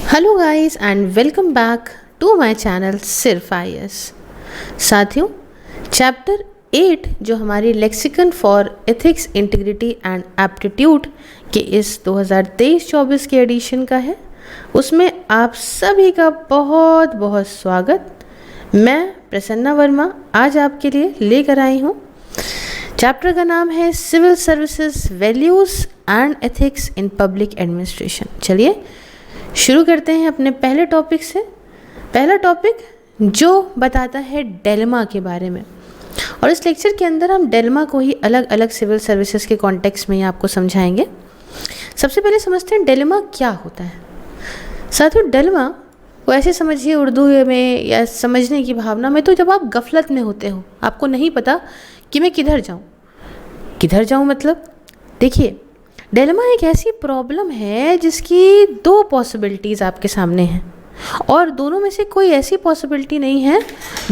Hello guys and welcome back to my channel सिर्फ IAS. साथियों, chapter 8 जो हमारी lexicon for ethics integrity and aptitude के इस 2023-24 के एडिशन का है, उसमें आप सभी का बहुत बहुत स्वागत। मैं प्रसन्ना वर्मा आज आपके लिए लेकर आई हूँ। चैप्टर का नाम है civil services values and ethics in public administration. चलिए शुरू करते हैं अपने पहले टॉपिक से। पहला टॉपिक जो बताता है डेल्मा के बारे में, और इस लेक्चर के अंदर हम डेल्मा को ही अलग अलग सिविल सर्विसेज के कॉन्टेक्स्ट में ही आपको समझाएंगे। सबसे पहले समझते हैं डेल्मा क्या होता है। साथियों, डेल्मा को ऐसे समझिए उर्दू में या समझने की भावना में, तो जब आप गफलत में होते हो, आपको नहीं पता कि मैं किधर जाऊँ मतलब देखिए, डेल्मा एक ऐसी प्रॉब्लम है जिसकी दो पॉसिबिलिटीज़ आपके सामने हैं, और दोनों में से कोई ऐसी पॉसिबिलिटी नहीं है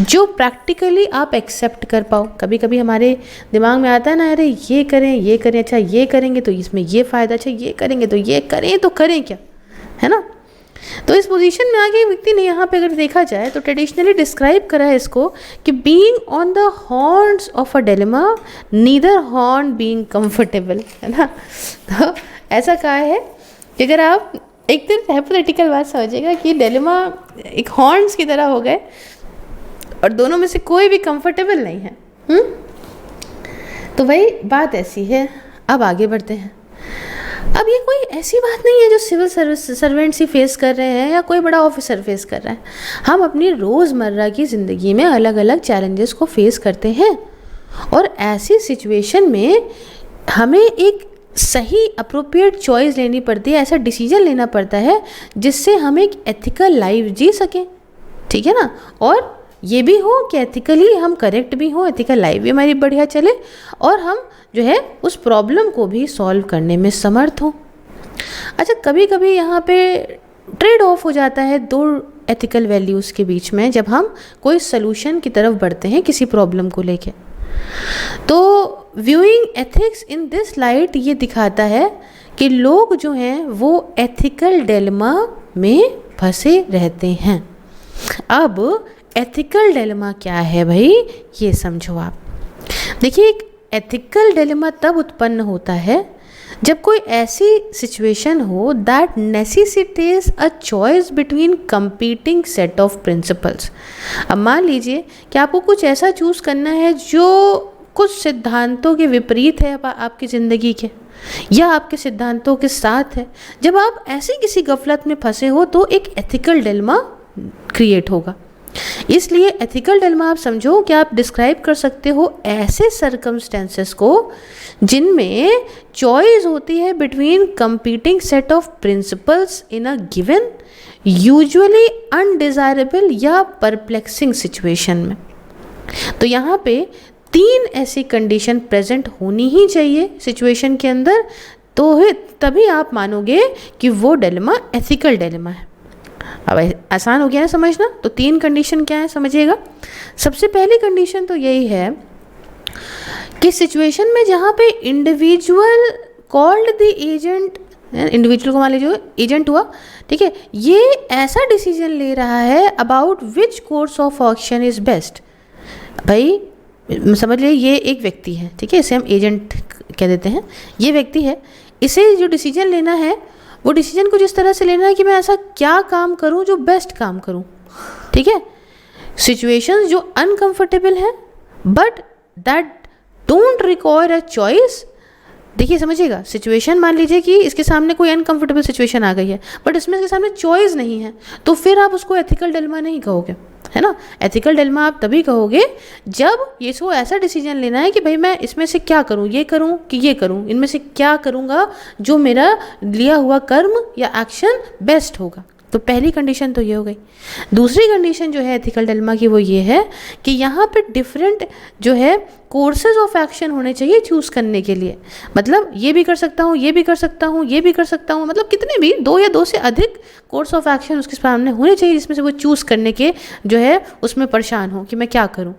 जो प्रैक्टिकली आप एक्सेप्ट कर पाओ। कभी कभी हमारे दिमाग में आता है ना, अरे ये करें, अच्छा ये करेंगे तो इसमें ये फ़ायदा, अच्छा ये करेंगे तो ये करें तो करें क्या, है ना। तो इस पोजीशन में आगे व्यक्ति ने यहाँ पे अगर देखा जाए तो ट्रेडिशनली डिस्क्राइब करा है इसको कि being on the horns of a dilemma, neither horn being comfortable, है ना। तो ऐसा कहा है कि अगर आप एक दिन हाइपोथेटिकल बात समझिएगा कि डिलेमा एक हॉर्न्स की तरह हो गए और दोनों में से कोई भी कंफर्टेबल नहीं है। तो वही बात ऐसी है। अब आगे बढ़ते हैं। अब ये कोई ऐसी बात नहीं है जो सिविल सर्वेंट्स ही फेस कर रहे हैं या कोई बड़ा ऑफिसर फेस कर रहा है। हम अपनी रोज़मर्रा की ज़िंदगी में अलग अलग चैलेंजेस को फेस करते हैं, और ऐसी सिचुएशन में हमें एक सही अप्रोप्रिएट चॉइस लेनी पड़ती है, ऐसा डिसीजन लेना पड़ता है जिससे हम एक एथिकल लाइफ जी सकें, ठीक है ना। और ये भी हो कि एथिकली हम करेक्ट भी हो, एथिकल लाइफ भी हमारी बढ़िया चले, और हम जो है उस प्रॉब्लम को भी सॉल्व करने में समर्थ हो। अच्छा, कभी कभी यहाँ पे ट्रेड ऑफ हो जाता है दो एथिकल वैल्यूज़ के बीच में, जब हम कोई सलूशन की तरफ बढ़ते हैं किसी प्रॉब्लम को लेके। तो viewing ethics in this light ये दिखाता है कि लोग जो हैं वो एथिकल डिलेमा में फंसे रहते हैं। अब एथिकल डिलेमा क्या है भाई, ये समझो आप। देखिए, एक एथिकल डिलेमा तब उत्पन्न होता है जब कोई ऐसी सिचुएशन हो that necessitates a choice between competing set of principles. अब मान लीजिए कि आपको कुछ ऐसा चूज़ करना है जो कुछ सिद्धांतों के विपरीत है आपकी ज़िंदगी के, या आपके सिद्धांतों के साथ है। जब आप ऐसी किसी गफलत में फंसे हो तो एक एथिकल डिलेमा क्रिएट होगा। इसलिए एथिकल डिलेमा आप समझो कि आप डिस्क्राइब कर सकते हो ऐसे सर्कमस्टेंसेस को जिनमें चॉइस होती है between competing set of principles in a given usually undesirable या परप्लेक्सिंग सिचुएशन में। तो यहाँ पे तीन ऐसी कंडीशन प्रेजेंट होनी ही चाहिए सिचुएशन के अंदर, तो तभी आप मानोगे कि वो डिलेमा एथिकल डिलेमा है। अब आसान हो गया ना समझना। तो तीन कंडीशन क्या है समझिएगा। सबसे पहली कंडीशन तो यही है कि सिचुएशन में जहाँ पे individual called the agent, individual को मान लीजिए एजेंट हुआ, ठीक है, ये ऐसा डिसीजन ले रहा है about which course of action is best. भाई समझ लीजिए ये एक व्यक्ति है, ठीक है, इसे हम एजेंट कह देते हैं। ये व्यक्ति है, इसे जो डिसीजन लेना है वो डिसीजन कुछ इस तरह से लेना है कि मैं ऐसा क्या काम करूं जो बेस्ट काम करूं, ठीक है। सिचुएशंस जो अनकंफर्टेबल है but that don't require a choice. देखिए समझिएगा, सिचुएशन मान लीजिए कि इसके सामने कोई अनकंफर्टेबल सिचुएशन आ गई है बट इसमें इसके सामने चॉइस नहीं है, तो फिर आप उसको एथिकल डिलेमा नहीं कहोगे, है ना। एथिकल डिलेमा आप तभी कहोगे जब ये सो ऐसा डिसीजन लेना है कि भाई मैं इसमें से क्या करूं, ये करूं कि ये करूं, इनमें से क्या करूंगा जो मेरा लिया हुआ कर्म या एक्शन बेस्ट होगा। तो पहली कंडीशन तो ये हो गई। दूसरी कंडीशन जो है एथिकल डिलेमा की वो ये है कि यहाँ पे डिफरेंट जो है कोर्सेज ऑफ एक्शन होने चाहिए चूज़ करने के लिए। मतलब ये भी कर सकता हूँ, ये भी कर सकता हूँ, ये भी कर सकता हूँ, मतलब कितने भी दो या दो से अधिक कोर्स ऑफ एक्शन उसके सामने होने चाहिए जिसमें से वो चूज़ करने के जो है उसमें परेशान हो कि मैं क्या करूँ।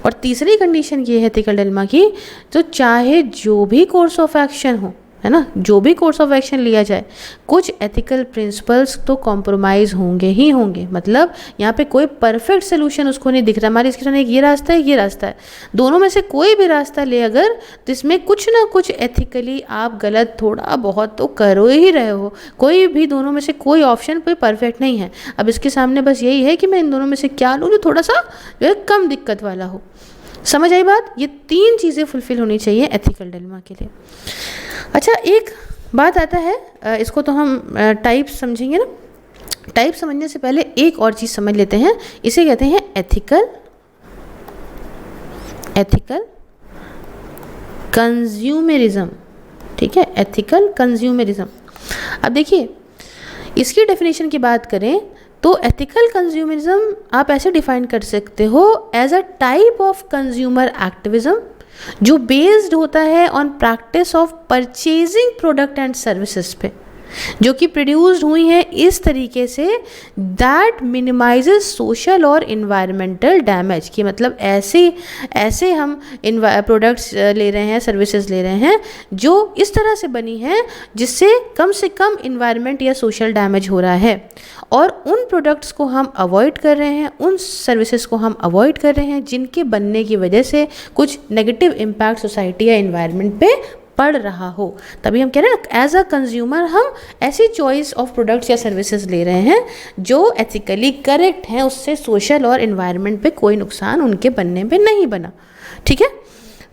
और तीसरी कंडीशन ये है एथिकल डिलेमा की, तो चाहे जो भी कोर्स ऑफ एक्शन हो, है ना, जो भी कोर्स ऑफ एक्शन लिया जाए कुछ एथिकल प्रिंसिपल्स तो कॉम्प्रोमाइज़ होंगे ही होंगे। मतलब यहाँ पे कोई परफेक्ट सोल्यूशन उसको नहीं दिख रहा, हमारे इसके सामने ये रास्ता है, ये रास्ता है, दोनों में से कोई भी रास्ता ले अगर, तो इसमें कुछ ना कुछ एथिकली आप गलत थोड़ा बहुत तो कर ही रहे हो। कोई भी दोनों में से कोई ऑप्शन कोई परफेक्ट नहीं है। अब इसके सामने बस यही है कि मैं इन दोनों में से क्या लूँ जो थोड़ा सा जो है कम दिक्कत वाला हो। समझ आई बात? ये 3 चीज़ें फुलफिल होनी चाहिए एथिकल डिलेमा के लिए। अच्छा, एक बात आता है, इसको तो हम टाइप समझेंगे ना। टाइप समझने से पहले एक और चीज़ समझ लेते हैं, इसे कहते हैं एथिकल कंज्यूमरिज्म। ठीक है, एथिकल कंज्यूमरिज्म। अब देखिए, इसकी डेफिनेशन की बात करें तो एथिकल कंज्यूमरिज्म आप ऐसे डिफाइन कर सकते हो as a type of consumer activism जो बेस्ड होता है on practice of purchasing product and services पे, जो कि प्रोड्यूस्ड हुई हैं इस तरीके से दैट मिनिमाइजेस सोशल और इन्वायरमेंटल डैमेज। कि मतलब ऐसे हम प्रोडक्ट्स ले रहे हैं, सर्विसेज ले रहे हैं जो इस तरह से बनी हैं जिससे कम से कम इन्वायरमेंट या सोशल डैमेज हो रहा है, और उन प्रोडक्ट्स को हम अवॉइड कर रहे हैं, उन सर्विसेज को हम अवॉइड कर रहे हैं जिनके बनने की वजह से कुछ नेगेटिव इम्पैक्ट सोसाइटी या इन्वायरमेंट पे पड़ रहा हो। तभी हम कह रहे हैं एज अ कंज्यूमर हम ऐसी चॉइस ऑफ प्रोडक्ट्स या सर्विसेज ले रहे हैं जो एथिकली करेक्ट हैं, उससे सोशल और इन्वायरमेंट पे कोई नुकसान उनके बनने पे नहीं बना। ठीक है,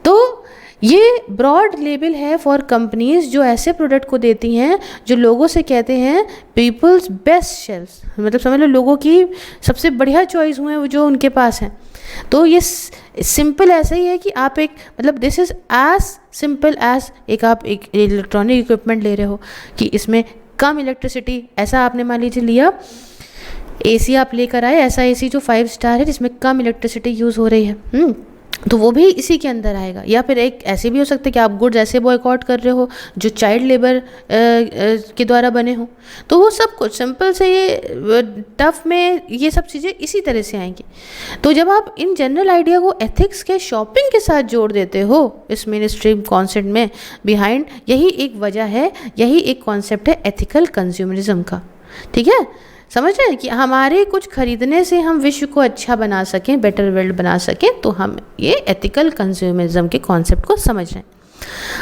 तो ये ब्रॉड लेबल है फॉर कंपनीज जो ऐसे प्रोडक्ट को देती हैं जो लोगों से कहते हैं पीपल्स बेस्ट शेल्फ्स, मतलब समझ लो लोगों की सबसे बढ़िया चॉइस हुए वो जो उनके पास हैं। तो ये सिंपल ऐसा ही है कि आप एक, मतलब this is as simple as आप एक इलेक्ट्रॉनिक इक्विपमेंट ले रहे हो कि इसमें कम इलेक्ट्रिसिटी, ऐसा आपने मान लीजिए लिया एसी आप लेकर आए, ऐसा एसी जो 5 स्टार है जिसमें कम इलेक्ट्रिसिटी यूज़ हो रही है, तो वो भी इसी के अंदर आएगा। या फिर एक ऐसे भी हो सकता है कि आप गुड्स ऐसे बॉयकॉट कर रहे हो जो चाइल्ड लेबर के द्वारा बने हो, तो वो सब कुछ सिंपल से ये टफ में ये सब चीज़ें इसी तरह से आएंगी। तो जब आप इन जनरल आइडिया को एथिक्स के शॉपिंग के साथ जोड़ देते हो इस मेन स्ट्रीम कॉन्सेप्ट में बिहाइंड, यही एक वजह है, यही एक कॉन्सेप्ट है एथिकल कंज्यूमरिज्म का। ठीक है, समझ रहे हैं कि हमारे कुछ खरीदने से हम विश्व को अच्छा बना सकें, बेटर वर्ल्ड बना सकें, तो हम ये एथिकल कंज्यूमरिज्म के कॉन्सेप्ट को समझ रहे हैं।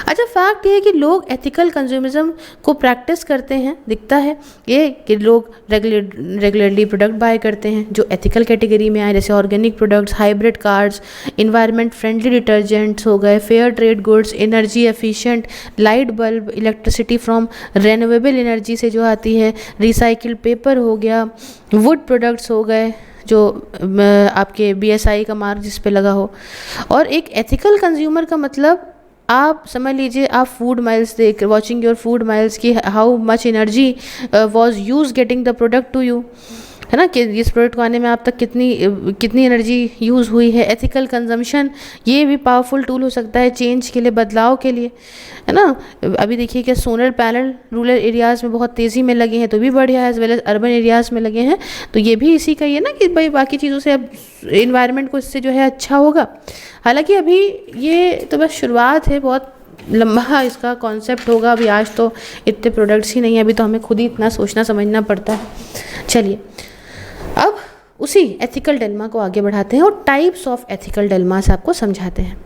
अच्छा, फैक्ट ये है कि लोग एथिकल कंज्यूमरिज्म को प्रैक्टिस करते हैं, दिखता है ये कि लोग रेगुलरली प्रोडक्ट बाय करते हैं जो एथिकल कैटेगरी में आए, जैसे organic products, hybrid cars, environment friendly detergents हो गए, fair trade goods, energy efficient light bulb, electricity from renewable energy से जो आती है, रिसाइकिल्ड पेपर हो गया, वुड प्रोडक्ट्स हो गए जो आपके BSI का मार्क जिस पे लगा हो। और एक एथिकल कंज्यूमर का मतलब आप समझ लीजिए, आप फूड माइल्स देख, वॉचिंग योर फूड माइल्स की how much energy was use getting the product to you, है ना, कि इस प्रोडक्ट को आने में आप तक कितनी एनर्जी यूज़ हुई है। एथिकल कंजम्पशन ये भी पावरफुल टूल हो सकता है चेंज के लिए, बदलाव के लिए, है ना। अभी देखिए कि सोलर पैनल रूरल एरियाज़ में बहुत तेज़ी में लगे हैं तो भी बढ़िया है, as well as urban areas में लगे हैं, तो ये भी इसी का ही है ना कि भाई बाकी चीज़ों से अब इन्वायरमेंट को इससे जो है अच्छा होगा। हालांकि अभी ये तो बस शुरुआत है, बहुत लंबा इसका कॉन्सेप्ट होगा। अभी आज तो इतने प्रोडक्ट्स ही नहीं है, अभी तो हमें खुद ही इतना सोचना समझना पड़ता है। चलिए अब उसी एथिकल डिलेमा को आगे बढ़ाते हैं और टाइप्स ऑफ एथिकल डिलेमास आपको समझाते हैं।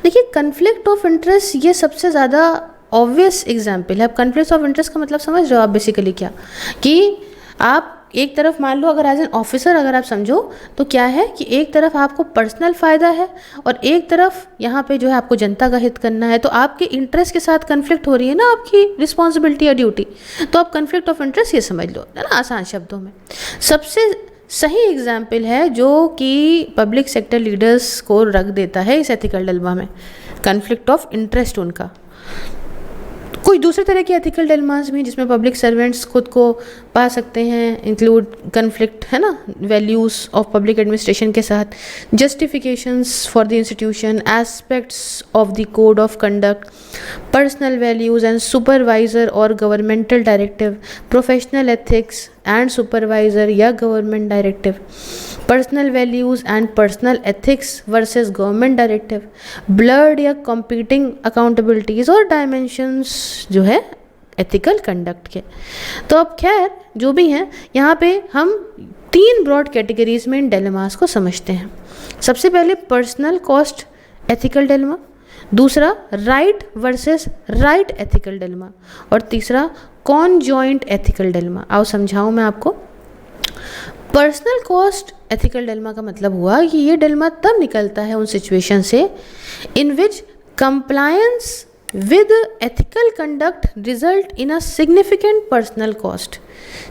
देखिए, कन्फ्लिक्ट ऑफ इंटरेस्ट ये सबसे ज़्यादा ऑब्वियस एग्जाम्पल है। अब कन्फ्लिक्ट ऑफ इंटरेस्ट का मतलब समझ रहे हो आप बेसिकली क्या, कि आप एक तरफ मान लो अगर एज एन ऑफिसर अगर आप समझो तो क्या है कि एक तरफ आपको पर्सनल फ़ायदा है और एक तरफ यहाँ पे जो है आपको जनता का हित करना है, तो आपके इंटरेस्ट के साथ कन्फ्लिक्ट हो रही है ना आपकी रिस्पॉन्सिबिलिटी या ड्यूटी, तो आप कन्फ्लिक्ट ऑफ इंटरेस्ट ये समझ लो, है ना, आसान शब्दों में। सबसे सही एग्जाम्पल है जो कि पब्लिक सेक्टर लीडर्स को रख देता है इस एथिकल डिलेमा में, कन्फ्लिक्ट ऑफ इंटरेस्ट उनका। कुछ दूसरे तरह के एथिकल डिलेमास भी जिसमें पब्लिक सर्वेंट्स खुद को पा सकते हैं, इंक्लूड कन्फ्लिक्ट, है ना, वैल्यूज़ ऑफ पब्लिक एडमिनिस्ट्रेशन के साथ, justifications for the institution, aspects of the code of conduct, personal values and supervisor और governmental directive, professional ethics and supervisor या government directive, personal values and personal ethics versus government directive, blurred या competing accountabilities और dimensions जो है ethical conduct के। तो अब खैर जो भी हैं, यहाँ पे हम 3 ब्रॉड कैटेगरीज में इन डिलेमास को समझते हैं। सबसे पहले पर्सनल कॉस्ट एथिकल डिलेमा, दूसरा right versus right ethical dilemma, और तीसरा कॉन्जॉइंट एथिकल डिलेमा। आओ समझाऊं मैं आपको। पर्सनल कॉस्ट एथिकल डिलेमा का मतलब हुआ कि ये डिलेमा तब निकलता है उन सिचुएशन से in which compliance with ethical conduct result in a significant personal cost.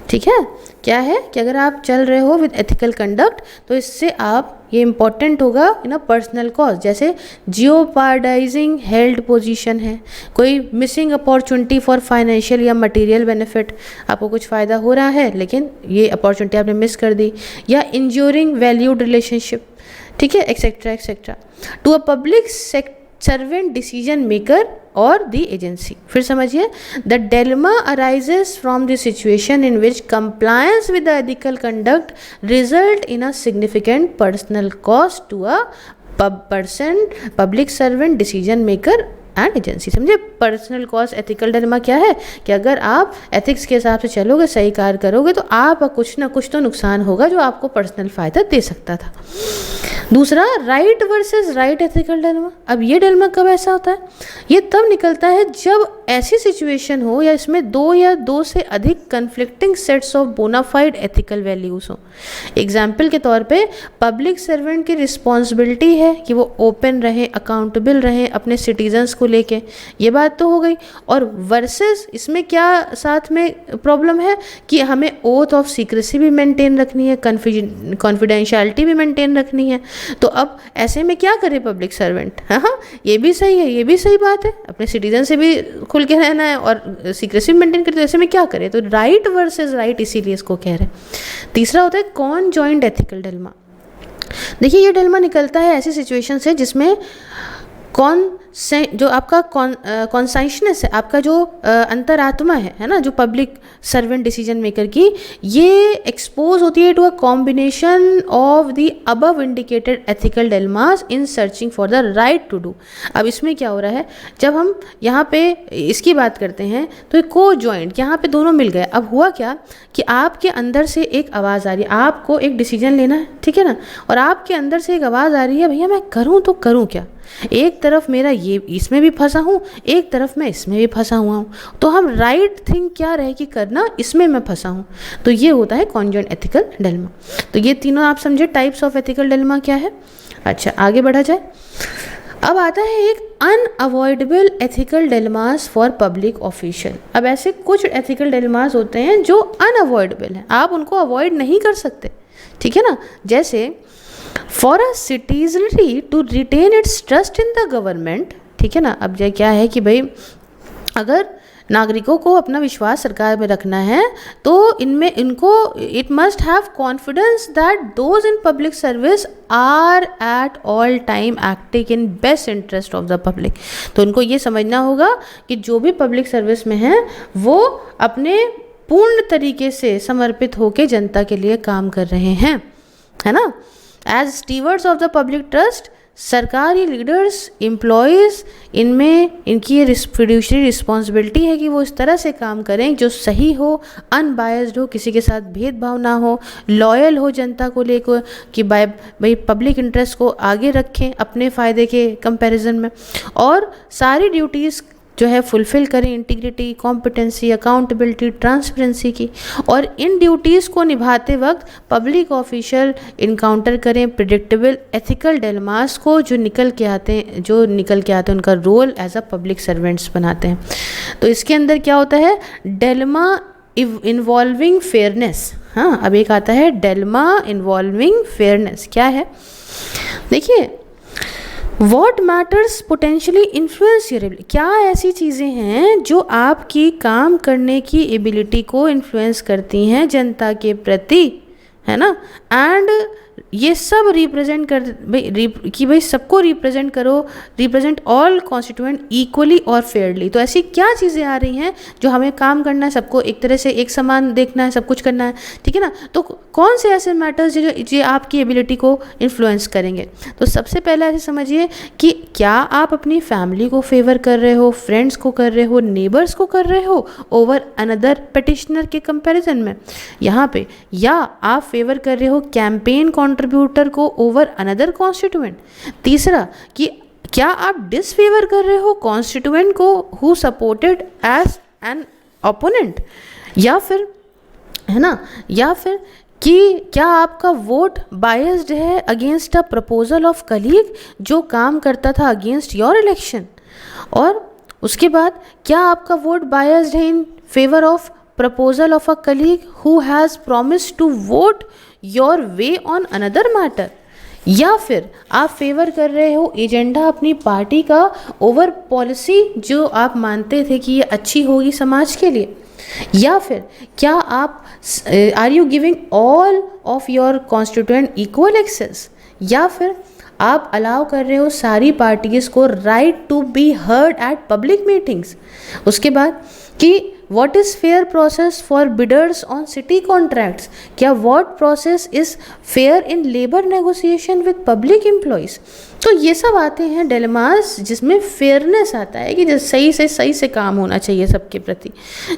ठीक है, क्या है कि अगर आप चल रहे हो विद एथिकल कंडक्ट तो इससे आप ये इम्पॉर्टेंट होगा इन अ पर्सनल कॉस्ट, जैसे जियोपार्डाइजिंग हेल्ड पोजीशन है, कोई मिसिंग अपॉर्चुनिटी फॉर फाइनेंशियल या मटेरियल बेनिफिट, आपको कुछ फ़ायदा हो रहा है लेकिन ये अपॉर्चुनिटी आपने मिस कर दी, या इंज्योरिंग वैल्यूड रिलेशनशिप, ठीक है, etcetera etcetera, to a public servant decision maker और द एजेंसी। फिर समझिए, the dilemma arises from the situation in which compliance with the ethical conduct result in a significant personal cost to a public servant decision maker and agency. समझे, personal cost ethical dilemma क्या है कि अगर आप ethics के हिसाब से चलोगे, सही कार्य करोगे, तो आप कुछ ना कुछ तो नुकसान होगा जो आपको पर्सनल फ़ायदा दे सकता था। दूसरा, right versus right ethical dilemma. अब ये डिलेमा कब ऐसा होता है? ये तब निकलता है जब ऐसी सिचुएशन हो या इसमें 2 या 2 से अधिक conflicting sets of bona fide ethical values हो। एग्जाम्पल के तौर पे पब्लिक सर्वेंट की रिस्पॉन्सिबिलिटी है कि वो ओपन रहें, अकाउंटेबल रहें अपने सिटीजन्स को लेके, ये बात तो हो गई। और वर्सेस इसमें क्या साथ में प्रॉब्लम है कि हमें ओथ ऑफ सीक्रेसी भी मेंटेन रखनी है, कॉन्फिडेंशियलिटी भी मेंटेन रखनी है। तो अब ऐसे में क्या करे पब्लिक सर्वेंट? हाँ, ये भी सही है, ये भी सही बात है, अपने सिटीजन से भी खुल के रहना है और सीक्रेसी मेंटेन करते, ऐसे में क्या करे? तो राइट वर्सेस राइट इसीलिए इसको कह रहे हैं। तीसरा होता है कॉन्जॉइंट एथिकल डिलेमा। देखिए, ये डिलेमा निकलता है ऐसी सिचुएशन से जिसमें जो आपका कॉन्साइशनेस है, आपका जो अंतरात्मा है ना, जो पब्लिक सर्वेंट डिसीजन मेकर की, ये एक्सपोज होती है to a combination of the above indicated ethical dilemmas in searching for the right to do. अब इसमें क्या हो रहा है, जब हम यहाँ पे इसकी बात करते हैं तो ये को जॉइंट, यहाँ पे दोनों मिल गए। अब हुआ क्या कि आपके अंदर से एक आवाज़ आ रही है, आपको एक डिसीजन लेना है, ठीक है ना, और आपके अंदर से एक आवाज़ आ रही है, भैया मैं करूँ तो करूँ क्या? एक तरफ मेरा ये इसमें भी फंसा हूँ, एक तरफ मैं इसमें भी फंसा हुआ हूँ, तो हम राइट थिंग क्या रहे कि करना, इसमें मैं फंसा हूँ। तो ये होता है कॉन्जॉइंट एथिकल डिलेमा। तो ये तीनों आप समझे टाइप्स ऑफ एथिकल डिलेमा क्या है। अच्छा, आगे बढ़ा जाए। अब आता है एक unavoidable ethical dilemmas for public official. अब ऐसे कुछ एथिकल डिलेमास होते हैं जो अनअवॉइडेबल हैं, आप उनको अवॉइड नहीं कर सकते, ठीक है ना। जैसे for a citizenry to retain its trust in the government, ठीक है ना। अब ये क्या है कि भाई अगर नागरिकों को अपना विश्वास सरकार में रखना है तो इनको it must have confidence that those in public service are at all time acting in best interest of the public. तो उनको ये समझना होगा कि जो भी पब्लिक सर्विस में हैं वो अपने पूर्ण तरीके से समर्पित होकर जनता के लिए काम कर रहे हैं, है ना। As stewards of the public trust, सरकारी लीडर्स, एम्प्लॉयज़, इनमें इनकी ये फिड्यूशरी रिस्पॉन्सिबिलिटी है कि वो इस तरह से काम करें जो सही हो, अनबायस्ड हो, किसी के साथ भेदभाव ना हो, लॉयल हो जनता को लेकर, कि भाई पब्लिक इंटरेस्ट को आगे रखें अपने फ़ायदे के कंपैरिजन में, और सारी ड्यूटीज़ जो है फुलफ़िल करें, इंटीग्रिटी, कॉम्पिटेंसी, अकाउंटेबिलिटी, ट्रांसपेरेंसी की। और इन ड्यूटीज़ को निभाते वक्त पब्लिक ऑफिशियल इनकाउंटर करें प्रिडिक्टेबल एथिकल डिलेमास को जो निकल के आते हैं उनका role as a public servants बनाते हैं। तो इसके अंदर क्या होता है, डिलेमा इन्वॉल्विंग फेयरनेस। हाँ, अब एक आता है डिलेमा इन्वॉल्विंग फेयरनेस। क्या है, देखिए, what matters potentially influence your ability. क्या ऐसी चीज़ें हैं जो आपकी काम करने की एबिलिटी को इन्फ्लुएंस करती हैं जनता के प्रति, है ना, एंड ये सब रिप्रेजेंट कर कि भाई सबको रिप्रेजेंट करो, रिप्रेजेंट ऑल कॉन्स्टिट्यूएंट इक्वली और फेयरली। तो ऐसी क्या चीज़ें आ रही हैं जो हमें काम करना है, सबको एक तरह से एक समान देखना है, सब कुछ करना है, ठीक है ना। तो कौन से ऐसे मैटर्स जो आपकी एबिलिटी को इन्फ्लुएंस करेंगे। तो सबसे पहले ऐसे समझिए कि क्या आप अपनी फैमिली को फेवर कर रहे हो, फ्रेंड्स को कर रहे हो, नेबर्स को कर रहे हो ओवर अनदर पिटिशनर के कंपैरिजन में यहाँ पे, या आप फेवर कर रहे हो कैंपेन कंट्रीब्यूटर को ओवर अनदर कॉन्स्टिट्यूएंट। तीसरा कि क्या आप डिसफेवर कर रहे हो कॉन्स्टिट्यूएंट को who supported as an opponent, या फिर है ना, या फिर कि क्या आपका वोट बायस्ड है against a proposal of colleague जो काम करता था अगेंस्ट योर इलेक्शन। और उसके बाद क्या आपका वोट बायस्ड है in favour of proposal of a colleague who has promised to vote your way on another matter, या फिर आप फेवर कर रहे हो एजेंडा अपनी पार्टी का ओवर पॉलिसी जो आप मानते थे कि ये अच्छी होगी समाज के लिए, या फिर क्या आप are you giving all of your constituent equal access, या फिर आप अलाउ कर रहे हो सारी पार्टीज को right to be heard at public meetings. उसके बाद कि what is fair process for bidders on city contracts, क्या what process is fair in labour negotiation with public employees. तो ये सब आते हैं डिलेमास जिसमें फेयरनेस आता है कि सही से काम होना चाहिए सबके प्रति,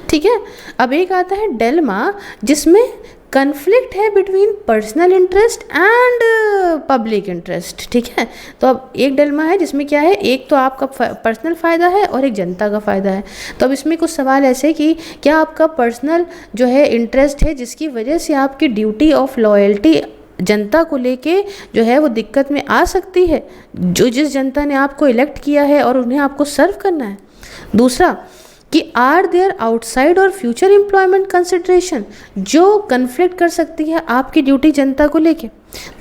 ठीक है। अब एक आता है डिलेमा जिसमें कन्फ्लिक्ट है between personal interest and public interest, ठीक है। तो अब एक डिलेमा है जिसमें क्या है, एक तो आपका पर्सनल फ़ायदा है और एक जनता का फ़ायदा है। तो अब इसमें कुछ सवाल ऐसे कि क्या आपका पर्सनल जो है इंटरेस्ट है जिसकी वजह से आपकी ड्यूटी ऑफ लॉयल्टी जनता को लेके जो है वो दिक्कत में आ सकती है, जो जिस जनता ने आपको इलेक्ट किया है और उन्हें आपको सर्व करना है। दूसरा कि आर देयर आउटसाइड और फ्यूचर एम्प्लॉयमेंट कंसिडरेशन जो कन्फ्लिक्ट कर सकती है आपकी ड्यूटी जनता को लेके।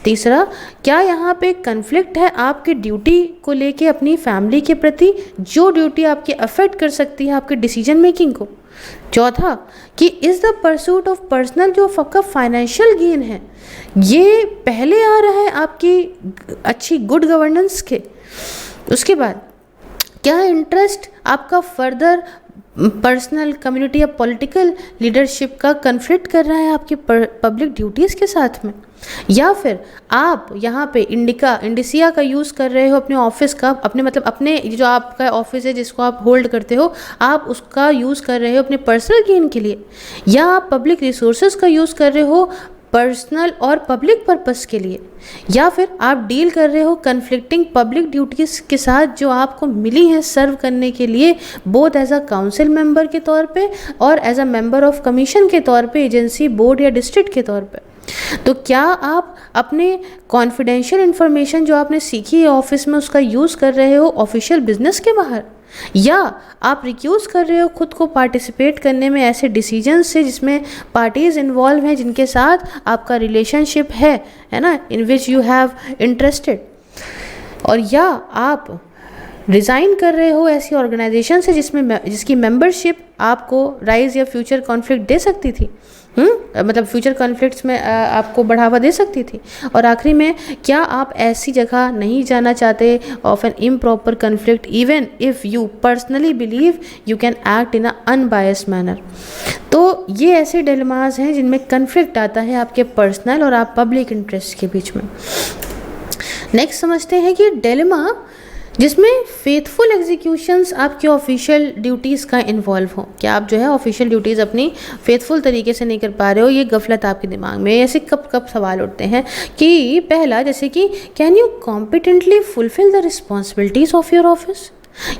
तीसरा, क्या यहाँ पे कन्फ्लिक्ट है आपकी ड्यूटी को लेके अपनी फैमिली के प्रति जो ड्यूटी आपकी अफेक्ट कर सकती है आपके डिसीजन मेकिंग को। चौथा कि is the pursuit of personal जो आपका फाइनेंशियल गेन है ये पहले आ रहा है आपकी अच्छी गुड गवर्नेंस के। उसके बाद क्या इंटरेस्ट आपका फर्दर पर्सनल कम्युनिटी या पॉलिटिकल लीडरशिप का कन्फ्लिक्ट कर रहा है आपकी पब्लिक ड्यूटीज़ के साथ में, या फिर आप यहाँ पे इंडिसिया का यूज़ कर रहे हो अपने ऑफिस का, अपने जो आपका ऑफिस है जिसको आप होल्ड करते हो आप उसका यूज़ कर रहे हो अपने पर्सनल गेन के लिए, या आप पब्लिक रिसोर्सेज का यूज़ कर रहे हो पर्सनल और पब्लिक पर्पस के लिए, या फिर आप डील कर रहे हो कन्फ्लिक्टिंग पब्लिक ड्यूटीज़ के साथ जो आपको मिली हैं सर्व करने के लिए, both as a council member के तौर पे और as a member of commission के तौर पे, एजेंसी, बोर्ड या डिस्ट्रिक्ट के तौर पे। तो क्या आप अपने कॉन्फिडेंशियल इन्फॉर्मेशन जो आपने सीखी है ऑफिस में उसका यूज़ कर रहे हो ऑफिशियल बिजनेस के बाहर, या आप रिक्यूज़ कर रहे हो खुद को पार्टिसिपेट करने में ऐसे डिसीजन से जिसमें पार्टीज़ इन्वॉल्व हैं जिनके साथ आपका रिलेशनशिप है ना, इन विच यू हैव इंटरेस्टेड, और या आप रिज़ाइन कर रहे हो ऐसी ऑर्गेनाइजेशन से जिसकी मेंबरशिप आपको राइज या फ्यूचर कॉन्फ्लिक्ट दे सकती थी, मतलब फ्यूचर कॉन्फ्लिक्ट्स में आपको बढ़ावा दे सकती थी। और आखिरी में क्या आप ऐसी जगह नहीं जाना चाहते of an improper conflict even if you personally believe you can act in a unbiased manner. तो ये ऐसे डिलेमास हैं जिनमें कॉन्फ्लिक्ट आता है आपके पर्सनल और आप पब्लिक इंटरेस्ट के बीच में। नेक्स्ट समझते हैं कि डिलेमा जिसमें फेथफुल एग्जीक्यूशंस आपके ऑफिशियल ड्यूटीज़ का इन्वॉल्व हो। क्या आप जो है ऑफिशियल ड्यूटीज़ अपनी फेथफुल तरीके से नहीं कर पा रहे हो, ये गफलत आपके दिमाग में। ऐसे कब सवाल उठते हैं कि पहला जैसे कि can you competently fulfil the responsibilities of your office,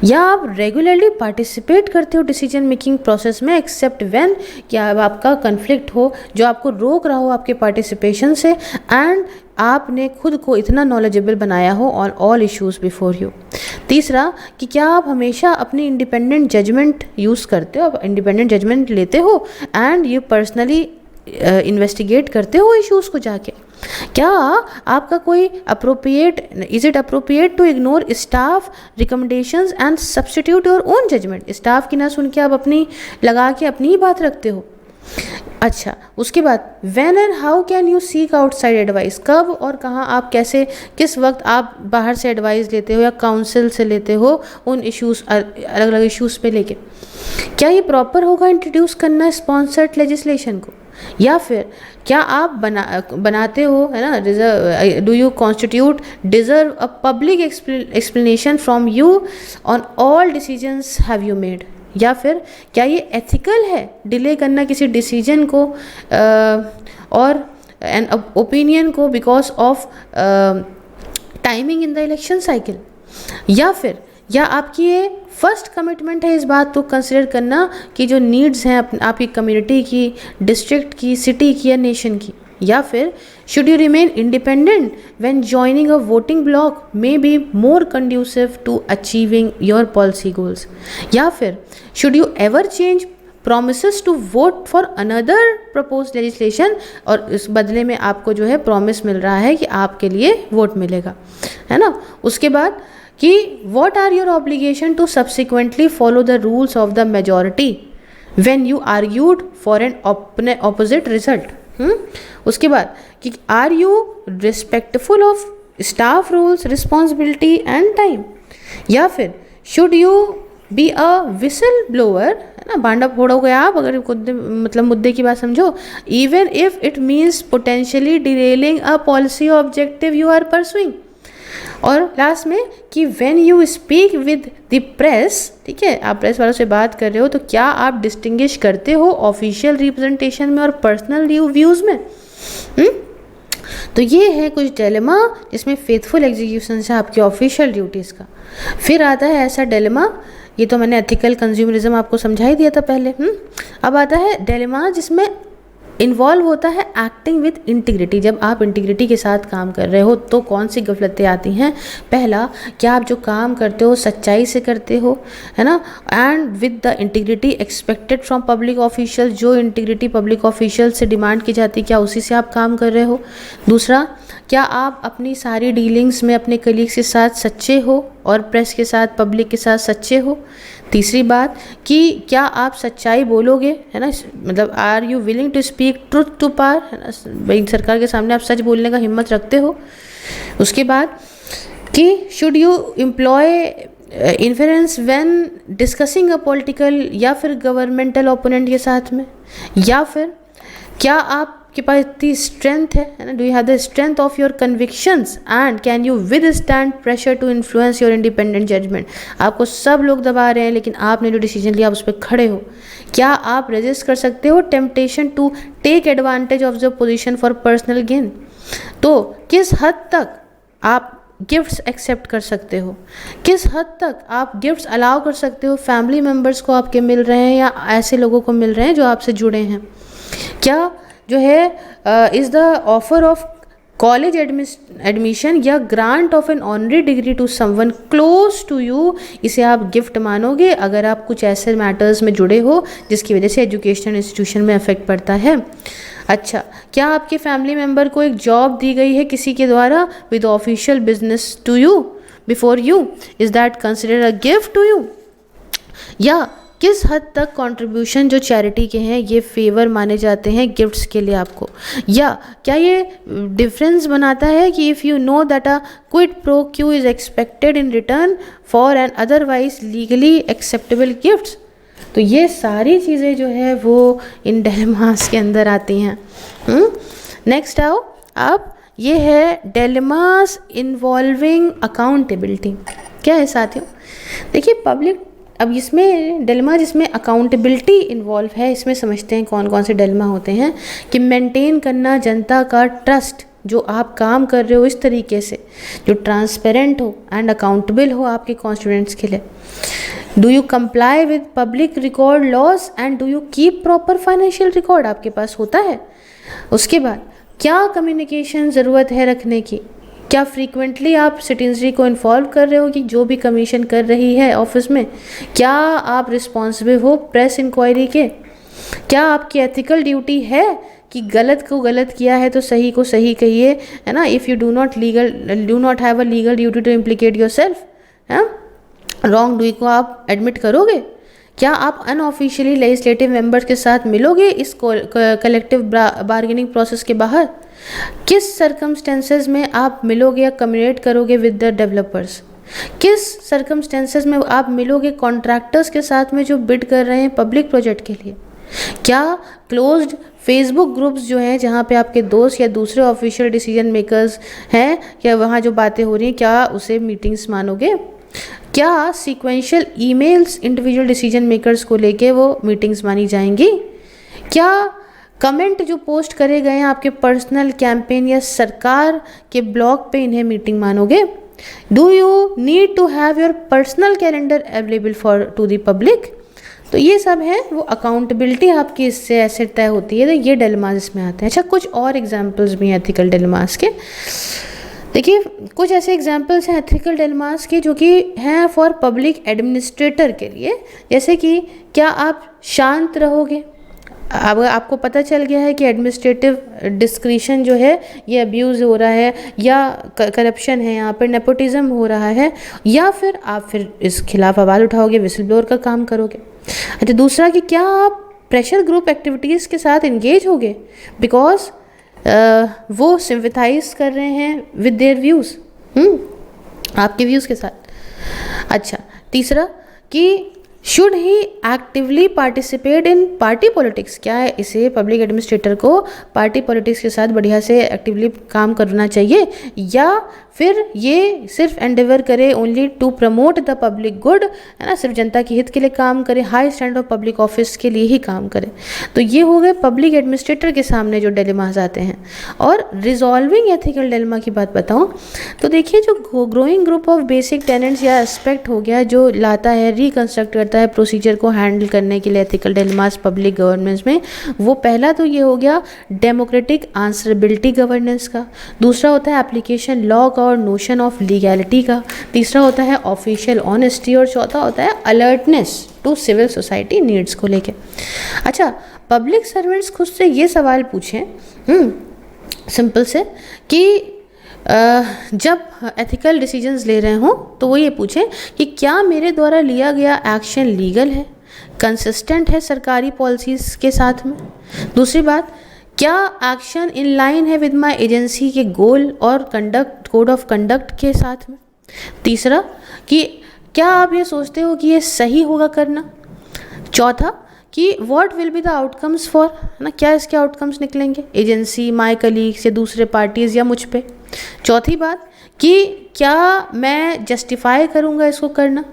या आप रेगुलरली पार्टिसिपेट करते हो डिसीजन मेकिंग प्रोसेस में एक्सेप्ट व्हेन क्या आपका कन्फ्लिक्ट हो जो आपको रोक रहा हो आपके पार्टिसिपेशन से, एंड आपने खुद को इतना नॉलेजेबल बनाया हो on all issues before you. तीसरा कि क्या आप हमेशा अपनी इंडिपेंडेंट जजमेंट यूज़ करते हो, आप इंडिपेंडेंट जजमेंट लेते हो एंड यू पर्सनली इन्वेस्टिगेट करते हो इश्यूज़ को जाके। क्या आपका कोई is it appropriate to ignore staff recommendations and substitute your own judgment, staff की ना सुन के आप अपनी लगा के अपनी ही बात रखते हो। अच्छा, उसके बाद when and how can you seek outside advice, कब और कहाँ आप कैसे किस वक्त आप बाहर से एडवाइस लेते हो या काउंसिल से लेते हो उन इश्यूज़ अलग अलग इश्यूज़ पे लेके। क्या ये प्रॉपर होगा इंट्रोड्यूस करना स्पॉन्सर्ड लेजिस्लेशन को, या फिर क्या आप बनाते हो, है ना, deserve, do you constitute deserve a public explanation from you on all decisions have you made, या फिर क्या ये एथिकल है डिले करना किसी डिसीजन को और एन ओपिनियन को because of timing in the election cycle, या आपकी ये फर्स्ट कमिटमेंट है इस बात को कंसिडर करना कि जो नीड्स हैं आपकी कम्युनिटी की, डिस्ट्रिक्ट की, सिटी की या नेशन की, या फिर should you remain independent when joining a voting bloc may be more conducive to achieving your policy goals, या फिर should you ever change promises to vote for another proposed legislation और इस बदले में आपको जो है प्रॉमिस मिल रहा है कि आपके लिए वोट मिलेगा, है ना। उसके बाद कि what are your obligation to subsequently follow the rules of the majority when you argued for an opposite result। उसके बाद कि are you respectful of staff rules, responsibility and time, या फिर should you be a whistle blower, है ना, भांडा फोड़ोगे आप अगर मतलब मुद्दे की बात समझो, even if it means potentially derailing a policy objective you are pursuing. और लास्ट में कि when you speak with the press, ठीक है, आप प्रेस वालों से बात कर रहे हो तो क्या आप डिस्टिंग्विश करते हो ऑफिशियल रिप्रेजेंटेशन में और पर्सनल व्यूज़ में। तो ये है कुछ डिलेमा जिसमें फेथफुल एग्जीक्यूशन है आपकी ऑफिशियल ड्यूटीज़ का। फिर आता है ऐसा डिलेमा, ये तो मैंने एथिकल कंज्यूमरिज्म आपको समझा ही दिया था पहले। अब आता है डिलेमा जिसमें इन्वॉल्व होता है एक्टिंग विद इंटीग्रिटी। जब आप इंटीग्रिटी के साथ काम कर रहे हो तो कौन सी गफलतें आती हैं। पहला, क्या आप जो काम करते हो सच्चाई से करते हो, है ना, and with the integrity expected from public official, जो इंटीग्रिटी पब्लिक ऑफिशियल से डिमांड की जाती है क्या उसी से आप काम कर रहे हो। दूसरा, क्या आप अपनी सारी डीलिंग्स में अपने कलीग्स के साथ सच्चे हो और प्रेस के साथ, पब्लिक के साथ सच्चे हो। तीसरी बात कि क्या आप सच्चाई बोलोगे, है ना, मतलब are you willing to speak truth to power, है ना, भाई सरकार के सामने आप सच बोलने का हिम्मत रखते हो। उसके बाद कि should you employ influence when discussing a political या फिर गवर्नमेंटल ओपोनेंट के साथ में, या फिर क्या आपके पास इतनी स्ट्रेंथ है ना, do you have the strength of your convictions and can you withstand pressure to influence your independent judgment. आपको सब लोग दबा रहे हैं लेकिन आपने जो डिसीजन लिया आप उस पर खड़े हो। क्या आप रेजिस्ट कर सकते हो temptation to take advantage of the position for personal gain. तो किस हद तक आप गिफ्ट्स एक्सेप्ट कर सकते हो, किस हद तक आप गिफ्ट्स अलाउ कर सकते हो, फैमिली मेम्बर्स को आपके मिल रहे हैं या ऐसे लोगों को मिल रहे हैं जो आपसे जुड़े हैं। क्या जो है is the offer of college admission या grant of an honorary degree to someone close to you, इसे आप गिफ्ट मानोगे अगर आप कुछ ऐसे मैटर्स में जुड़े हो जिसकी वजह से एजुकेशनल इंस्टीट्यूशन में इफेक्ट पड़ता है। अच्छा, क्या आपके फैमिली मेम्बर को एक जॉब दी गई है किसी के द्वारा with official business to you before you, is that consider a gift to you. या किस हद तक कंट्रीब्यूशन जो चैरिटी के हैं ये फेवर माने जाते हैं गिफ्ट्स के लिए आपको। या क्या ये डिफरेंस बनाता है कि if you know that a quid pro quo is expected in return for an otherwise legally acceptable gifts. तो ये सारी चीज़ें जो है वो इन डिलेमास के अंदर आती हैं। नेक्स्ट आओ अब, ये है डिलेमास इन्वॉल्विंग अकाउंटेबिलिटी। क्या है साथियों, देखिए पब्लिक, अब इसमें डिलेमा जिसमें अकाउंटेबिलिटी इन्वॉल्व है, इसमें समझते हैं कौन कौन से डिलेमा होते हैं। कि मेंटेन करना जनता का ट्रस्ट, जो आप काम कर रहे हो इस तरीके से जो ट्रांसपेरेंट हो एंड अकाउंटेबल हो आपके कॉन्स्टिट्यूएंट्स के लिए। Do you comply with public record laws and do you keep proper financial record, आपके पास होता है। उसके बाद क्या कम्युनिकेशन ज़रूरत है रखने की, क्या फ्रीक्वेंटली आप सिटीजनरी को इन्वॉल्व कर रहे हो कि जो भी कमीशन कर रही है ऑफिस में, क्या आप रिस्पॉन्सिबल हो प्रेस इंक्वायरी के, क्या आपकी एथिकल ड्यूटी है कि गलत को गलत किया है तो सही को सही कहिए, है ना। If you do not have a legal duty to implicate yourself, है, रॉन्ग डूइंग को आप एडमिट करोगे। क्या आप अनऑफिशियली लेजिस्लेटिव मेंबर्स के साथ मिलोगे इस कलेक्टिव बार्गेनिंग प्रोसेस के बाहर? किस सर्कमस्टेंसेस में आप मिलोगे या कम्युनिकेट करोगे विद द डेवलपर्स? किस सर्कमस्टेंसेस में आप मिलोगे कॉन्ट्रैक्टर्स के साथ में जो बिड कर रहे हैं पब्लिक प्रोजेक्ट के लिए? क्या क्लोज्ड फेसबुक ग्रुप्स जो हैं जहाँ पे आपके दोस्त या दूसरे ऑफिशियल डिसीजन मेकर्स हैं, क्या वहाँ जो बातें हो रही हैं क्या उसे मीटिंग्स मानोगे? क्या sequential emails individual decision makers को लेके वो मीटिंग्स मानी जाएंगी? क्या कमेंट जो पोस्ट करे गए हैं आपके पर्सनल कैंपेन या सरकार के ब्लॉग पे, इन्हें मीटिंग मानोगे? Do you need to have your personal calendar available for to the public? तो ये सब है वो अकाउंटेबिलिटी आपकी इससे ऐसे तय होती है। तो ये डिलेमास इसमें आते हैं। अच्छा, कुछ और एग्जांपल्स भी हैं एथिकल डिलेमास के। देखिए, कुछ ऐसे एग्जांपल्स हैं एथिकल डिलेमास के जो कि हैं फॉर पब्लिक एडमिनिस्ट्रेटर के लिए, जैसे कि क्या आप शांत रहोगे? अब आपको पता चल गया है कि एडमिनिस्ट्रेटिव डिस्क्रिशन जो है ये अब्यूज़ हो रहा है या करप्शन है, यहाँ पर नेपोटिज्म हो रहा है, या फिर इस खिलाफ आवाज़ उठाओगे, विसल ब्लोअर का काम करोगे। अच्छा, दूसरा कि क्या आप प्रेशर ग्रुप एक्टिविटीज़ के साथ इंगेज होगे बिकॉज वो सिम्पथाइज कर रहे हैं विद देयर व्यूज़, आपके व्यूज़ के साथ। अच्छा, तीसरा कि should he actively participate in party politics? क्या है इसे पब्लिक एडमिनिस्ट्रेटर को पार्टी पॉलिटिक्स के साथ बढ़िया से एक्टिवली काम करना चाहिए, या फिर ये सिर्फ एंडेवर करे only to promote the public good, है ना, सिर्फ जनता के हित के लिए काम करे, high standard of public office के लिए ही काम करे? तो ये हो गए पब्लिक एडमिनिस्ट्रेटर के सामने जो डिलेमास आते हैं। और रिजॉल्विंग एथिकल डिलेमा की बात बताऊं तो देखिए, जो growing group of basic tenants या एस्पेक्ट हो गया जो लाता है, रिकंस्ट्रक्ट करता है प्रोसीजर को हैंडल करने के लिए एथिकल डिलेमास पब्लिक गवर्नेंस में, वो पहला तो ये हो गया डेमोक्रेटिक आंसरेबिलिटी गवर्नेंस का, दूसरा होता है एप्लीकेशन लॉ का और नोशन ऑफ लीगैलिटी का, तीसरा होता है ऑफिशियल ऑनेस्टी, और चौथा होता है alertness to civil society needs को लेके। अच्छा, पब्लिक सर्वेंट्स खुद से ये सवाल पूछें सिंपल से कि जब एथिकल डिसीजंस ले रहे हों तो वो ये पूछें कि क्या मेरे द्वारा लिया गया एक्शन लीगल है, कंसिस्टेंट है सरकारी पॉलिसीज़ के साथ में? दूसरी बात, क्या एक्शन इन लाइन है विद माय एजेंसी के गोल और कोड ऑफ कंडक्ट के साथ में? तीसरा कि क्या आप ये सोचते हो कि ये सही होगा करना? चौथा कि what will be the outcomes for, है ना, क्या इसके आउटकम्स निकलेंगे एजेंसी, माय कलीग्स या दूसरे पार्टीज़ या मुझ पे? चौथी बात कि क्या मैं जस्टिफाई करूँगा इसको करना?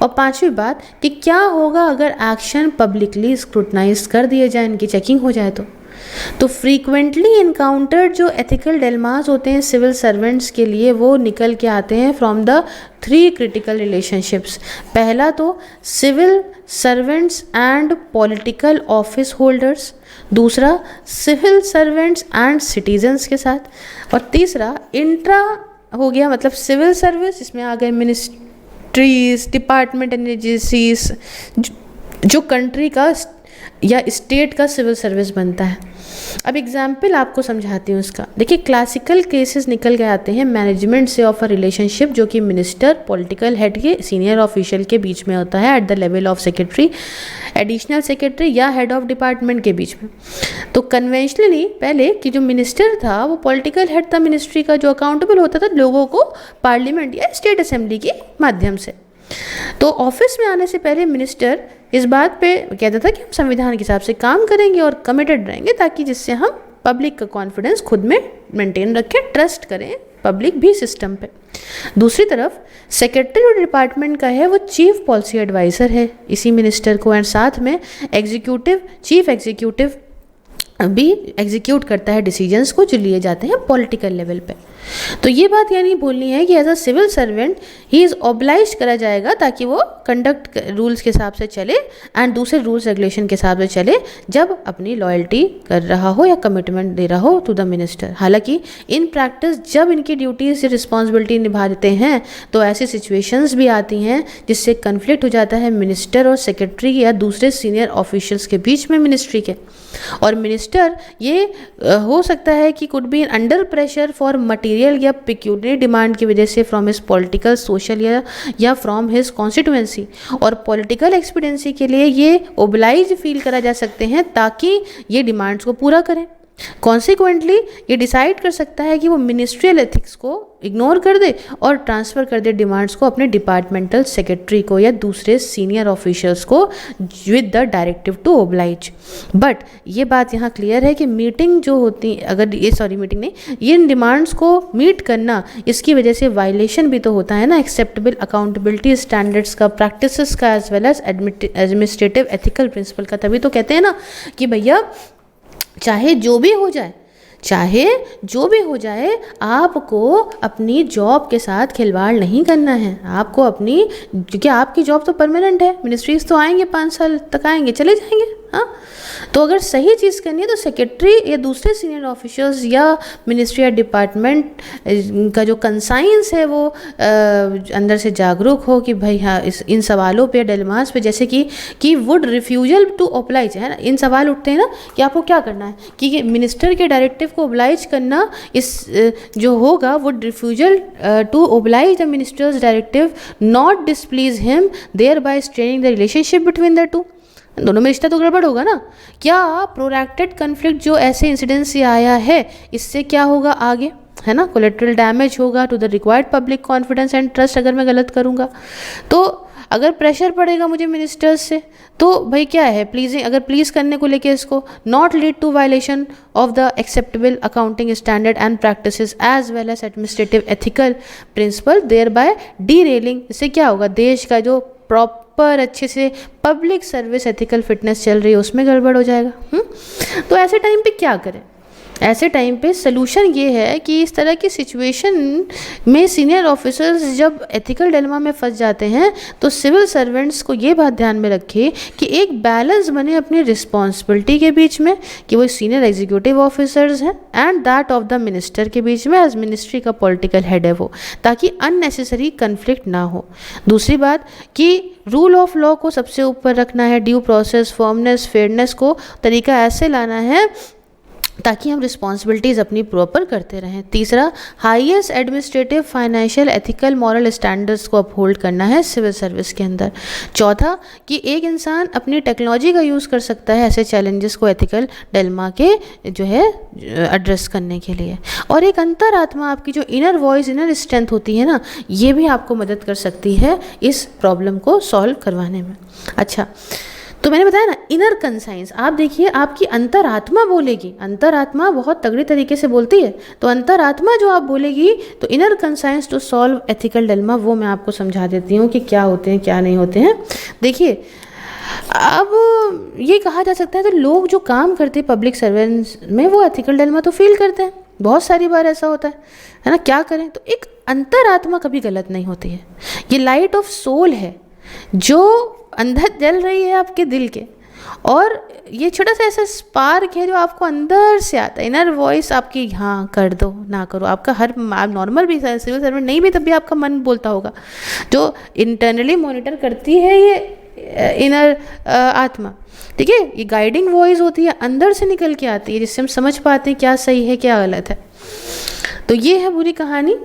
और पांचवी बात कि क्या होगा अगर एक्शन पब्लिकली स्क्रूटनाइज कर दिए जाए, इनकी चेकिंग हो जाए तो फ्रीक्वेंटली इनकाउंटर्ड जो एथिकल डिलेमास होते हैं सिविल सर्वेंट्स के लिए, वो निकल के आते हैं फ्रॉम द 3 क्रिटिकल रिलेशनशिप्स। पहला तो civil servants and political office holders, दूसरा सिविल सर्वेंट्स एंड सिटीजन्स के साथ, और तीसरा इंट्रा हो गया मतलब सिविल सर्विस, इसमें आ गए मिनिस्ट्रीज, डिपार्टमेंट एंड एजेंसीज, जो कंट्री का या स्टेट का सिविल सर्विस बनता है। अब एग्जाम्पल आपको समझाती हूँ इसका। देखिए, क्लासिकल केसेस निकल के आते हैं मैनेजमेंट से ऑफ अ रिलेशनशिप जो कि मिनिस्टर, पॉलिटिकल हेड के सीनियर ऑफिशियल के बीच में होता है at the level of secretary, additional secretary या हेड ऑफ डिपार्टमेंट के बीच में। तो कन्वेंशनली पहले कि जो मिनिस्टर था वो पॉलिटिकल हेड था मिनिस्ट्री का, जो अकाउंटेबल होता था लोगों को पार्लियामेंट या स्टेट असेंबली के माध्यम से। तो ऑफिस में आने से पहले मिनिस्टर इस बात पे कहता था कि हम संविधान के हिसाब से काम करेंगे और कमिटेड रहेंगे, ताकि जिससे हम पब्लिक का कॉन्फिडेंस खुद में मेंटेन रखें, ट्रस्ट करें पब्लिक भी सिस्टम पे। दूसरी तरफ सेक्रेटरी जो डिपार्टमेंट का है वो चीफ पॉलिसी एडवाइज़र है इसी मिनिस्टर को, एंड साथ में चीफ एग्जीक्यूटिव भी एग्जीक्यूट करता है डिसीजंस को जो लिए जाते हैं पॉलिटिकल लेवल पे। तो ये बात यानी बोलनी है कि as a civil servant he is obliged करा जाएगा ताकि वो कंडक्ट रूल्स के हिसाब से चले एंड दूसरे रूल्स रेगुलेशन के हिसाब से चले जब अपनी लॉयल्टी कर रहा हो या कमिटमेंट दे रहा हो टू द मिनिस्टर। हालांकि इन प्रैक्टिस जब इनकी ड्यूटीज या रिस्पॉन्सिबिलिटी निभाते हैं तो ऐसी सिचुएशंस भी आती हैं जिससे कन्फ्लिक्ट हो जाता है मिनिस्टर और सेक्रेटरी या दूसरे सीनियर ऑफिशियल्स के बीच में मिनिस्ट्री के, और मिनिस्टर मिनिस्टर ये हो सकता है कि could be under pressure for material या पिक्यूनरी डिमांड की वजह से फ्रॉम हिज पॉलिटिकल सोशल या फ्रॉम हिज कॉन्स्टिट्यूएंसी, और पॉलिटिकल एक्सपीडियंसी के लिए ये ओब्लाइज फील करा जा सकते हैं ताकि ये डिमांड्स को पूरा करें। कॉन्सिक्वेंटली ये डिसाइड कर सकता है कि वो मिनिस्ट्रियल एथिक्स को इग्नोर कर दे और ट्रांसफ़र कर दे डिमांड्स को अपने डिपार्टमेंटल सेक्रेटरी को या दूसरे सीनियर ऑफिशियल्स को with the directive to oblige. But ये बात यहाँ क्लियर है कि मीटिंग जो होती, अगर ये मीटिंग नहीं, ये डिमांड्स को मीट करना, इसकी वजह से वायलेशन भी तो होता है ना एक्सेप्टेबल अकाउंटेबिलिटी स्टैंडर्ड्स का, प्रैक्टिसेस का, as well as administrative ethical principle का। तभी तो कहते हैं ना कि भैया चाहे जो भी हो जाए आपको अपनी जॉब के साथ खिलवाड़ नहीं करना है। आपको अपनी, क्योंकि आपकी जॉब तो परमानेंट है, मिनिस्ट्रीज तो आएंगे 5 साल तक आएंगे चले जाएंगे, हाँ। तो अगर सही चीज़ करनी है तो सेक्रेटरी या दूसरे सीनियर ऑफिसर्स या मिनिस्ट्री या डिपार्टमेंट का जो कंसाइंस है वो अंदर से जागरूक हो कि भाई हाँ इन सवालों पे, डिलेमास पे, जैसे कि वुड रिफ्यूजल टू ओब्लाइज, है ना, इन सवाल उठते हैं ना कि आपको क्या करना है कि मिनिस्टर के डायरेक्टिव को ओब्लाइज करना, इस जो होगा would refusal to oblige the minister's directive not displease him thereby straining the relationship between the two. दोनों में रिश्ता तो गड़बड़ होगा ना। क्या प्रोट्रैक्टेड कन्फ्लिक्ट जो ऐसे इंसिडेंट से आया है इससे क्या होगा आगे, है ना, कोलेटरल डैमेज होगा to the required public confidence and trust. अगर मैं गलत करूँगा तो अगर प्रेशर पड़ेगा मुझे मिनिस्टर्स से तो भाई क्या है, प्लीजिंग, अगर प्लीज़ करने को लेके इसको not lead to violation of the acceptable accounting standard and practices as well as administrative ethical principle thereby derailing. इससे क्या होगा, देश का जो प्रॉपर अच्छे से पब्लिक सर्विस एथिकल फिटनेस चल रही है उसमें गड़बड़ हो जाएगा। तो ऐसे टाइम पे क्या करें? ऐसे टाइम पे सलूशन ये है कि इस तरह की सिचुएशन में सीनियर ऑफिसर्स जब एथिकल डिलेमा में फंस जाते हैं तो सिविल सर्वेंट्स को ये बात ध्यान में रखे कि एक बैलेंस बने अपनी रिस्पॉन्सिबिलिटी के बीच में कि वो सीनियर एग्जीक्यूटिव ऑफिसर्स हैं and that of the minister के बीच में एज मिनिस्ट्री का पॉलिटिकल हेड है वो, ताकि अननेसेसरी कन्फ्लिक्ट ना हो। दूसरी बात कि रूल ऑफ लॉ को सबसे ऊपर रखना है, ड्यू प्रोसेस, फर्मनेस, फेयरनेस को तरीका ऐसे लाना है ताकि हम रिस्पॉन्सिबिलिटीज़ अपनी प्रॉपर करते रहें। तीसरा, highest administrative, financial, ethical, moral standards को अपहोल्ड करना है सिविल सर्विस के अंदर। चौथा कि एक इंसान अपनी टेक्नोलॉजी का यूज़ कर सकता है ऐसे चैलेंजेस को एथिकल डिलेमा के जो है एड्रेस करने के लिए। और एक अंतरात्मा, आपकी जो इनर वॉइस, इनर स्ट्रेंथ होती है ना, ये भी आपको मदद कर सकती है इस प्रॉब्लम को सॉल्व करवाने में। अच्छा, तो मैंने बताया ना इनर कंसाइंस, आप देखिए आपकी अंतरात्मा बोलेगी, अंतरात्मा बहुत तगड़ी तरीके से बोलती है, तो अंतरात्मा जो आप बोलेगी तो inner conscience to solve ethical dilemma वो मैं आपको समझा देती हूँ कि क्या होते हैं क्या नहीं होते हैं। देखिए अब ये कहा जा सकता है तो लोग जो काम करते हैं पब्लिक सर्वेंस में वो एथिकल डिलेमा तो फील करते हैं, बहुत सारी बार ऐसा होता है ना, क्या करें। तो एक अंतरात्मा कभी गलत नहीं होती है, ये लाइट ऑफ सोल है जो अंदर जल रही है आपके दिल के, और ये छोटा सा ऐसा स्पार्क है जो आपको अंदर से आता है, इनर वॉइस आपकी, हाँ कर दो ना करो, आपका हर, आप नॉर्मल भी सिविल सर्वेंट नहीं भी तब भी आपका मन बोलता होगा, जो इंटरनली मॉनिटर करती है ये इनर आत्मा, ठीक है, ये गाइडिंग वॉइस होती है, अंदर से निकल के आती है, जिससे हम समझ पाते हैं क्या सही है क्या गलत है। तो ये है पूरी कहानी।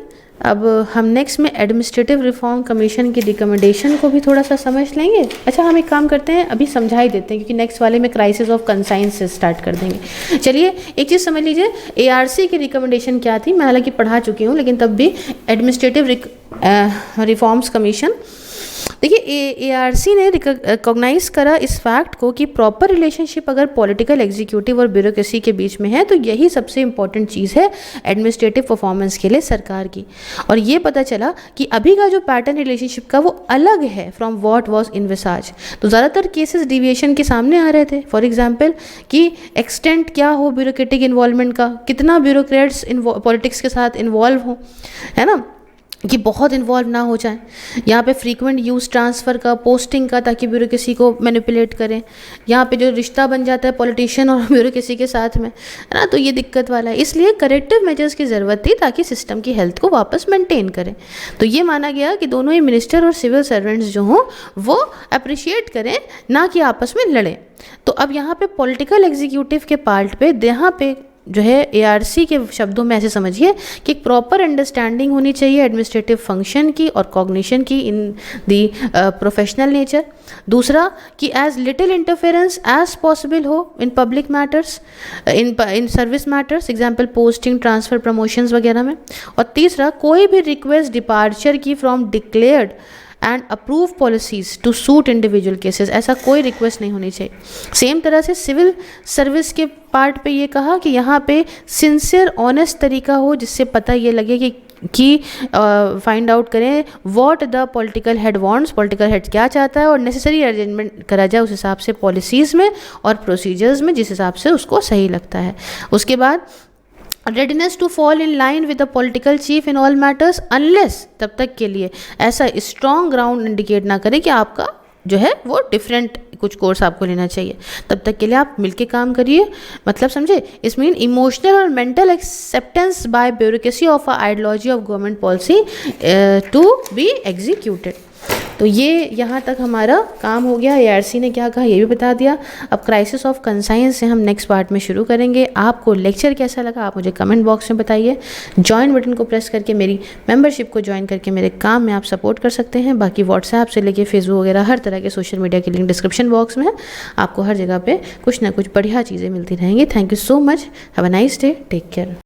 अब हम नेक्स्ट में एडमिनिस्ट्रेटिव रिफॉर्म कमीशन की रिकमेंडेशन को भी थोड़ा सा समझ लेंगे। अच्छा, हम एक काम करते हैं, अभी समझा ही देते हैं क्योंकि नेक्स्ट वाले में क्राइसिस ऑफ कंसाइंस से स्टार्ट कर देंगे। चलिए एक चीज़ समझ लीजिए, ARC की रिकमेंडेशन क्या थी, मैं हालांकि पढ़ा चुकी हूँ लेकिन तब भी एडमिनिस्ट्रेटिव रिफॉर्म्स कमीशन, देखिए ARC ने रिकॉग्नाइज करा इस फैक्ट को कि प्रॉपर रिलेशनशिप अगर पॉलिटिकल, एग्जीक्यूटिव और ब्यूरोक्रेसी के बीच में है तो यही सबसे इंपॉर्टेंट चीज़ है एडमिनिस्ट्रेटिव परफॉर्मेंस के लिए सरकार की। और ये पता चला कि अभी का जो पैटर्न रिलेशनशिप का वो अलग है फ्रॉम व्हाट वाज इनविसाज। तो ज़्यादातर केसेस डिविएशन के सामने आ रहे थे, फॉर एग्जाम्पल कि एक्सटेंट क्या हो ब्यूरोक्रेटिक इन्वॉल्वमेंट का, कितना ब्यूरोक्रेट्स पॉलिटिक्स के साथ इन्वॉल्व हो, है ना, कि बहुत इन्वॉल्व ना हो जाए। यहाँ पे फ्रीक्वेंट यूज़ ट्रांसफ़र का, पोस्टिंग का, ताकि ब्यूरोक्रेसी को मैनिपुलेट करें। यहाँ पे जो रिश्ता बन जाता है पॉलिटिशियन और ब्यूरोक्रेसी के साथ में, है ना, तो ये दिक्कत वाला है। इसलिए करेक्टिव मेजर्स की ज़रूरत थी ताकि सिस्टम की हेल्थ को वापस मेंटेन करें। तो ये माना गया कि दोनों ही मिनिस्टर और सिविल सर्वेंट्स जो हों वो अप्रिशिएट करें, ना कि आपस में लड़ें। तो अब यहाँ पे पॉलिटिकल एग्जीक्यूटिव के पार्ट पे यहाँ पे जो है एआरसी के शब्दों में ऐसे समझिए कि एक प्रॉपर अंडरस्टैंडिंग होनी चाहिए एडमिनिस्ट्रेटिव फंक्शन की और कॉग्निशन की इन दी प्रोफेशनल नेचर। दूसरा कि as little interference as possible हो in public matters, in service matters, example posting, transfer, promotions वगैरह में। और तीसरा, कोई भी रिक्वेस्ट डिपार्चर की from declared and approve policies to suit individual cases, ऐसा कोई रिक्वेस्ट नहीं होनी चाहिए। सेम तरह से सिविल सर्विस के पार्ट पे ये कहा कि यहाँ पे सिंसियर ऑनेस्ट तरीका हो, जिससे पता ये लगे कि फाइंड आउट करें what the political head wants, political head क्या चाहता है, और नेसेसरी अरेंजमेंट करा जाए उस हिसाब से पॉलिसीज़ में और प्रोसीजर्स में, जिस हिसाब से उसको सही लगता है। उसके बाद readiness to fall in line with the political chief in all matters unless, तब तक के लिए ऐसा स्ट्रॉन्ग ग्राउंड इंडिकेट ना करे कि आपका जो है वो डिफरेंट कुछ कोर्स आपको लेना चाहिए, तब तक के लिए आप मिलके काम करिए। मतलब समझे, इस मीन इमोशनल और mental acceptance by bureaucracy of a ideology of government policy to be executed. तो ये यहाँ तक हमारा काम हो गया। एआरसी ने क्या कहा ये भी बता दिया। अब क्राइसिस ऑफ कंसाइंस से हम नेक्स्ट पार्ट में शुरू करेंगे। आपको लेक्चर कैसा लगा आप मुझे कमेंट बॉक्स में बताइए। ज्वाइन बटन को प्रेस करके मेरी मेंबरशिप को ज्वाइन करके मेरे काम में आप सपोर्ट कर सकते हैं। बाकी व्हाट्सएप से लेके फेसबुक वगैरह हर तरह के सोशल मीडिया की लिंक डिस्क्रिप्शन बॉक्स में है। आपको हर जगह पर कुछ ना कुछ बढ़िया चीज़ें मिलती रहेंगी। Thank you so much. Have a nice day. Take care.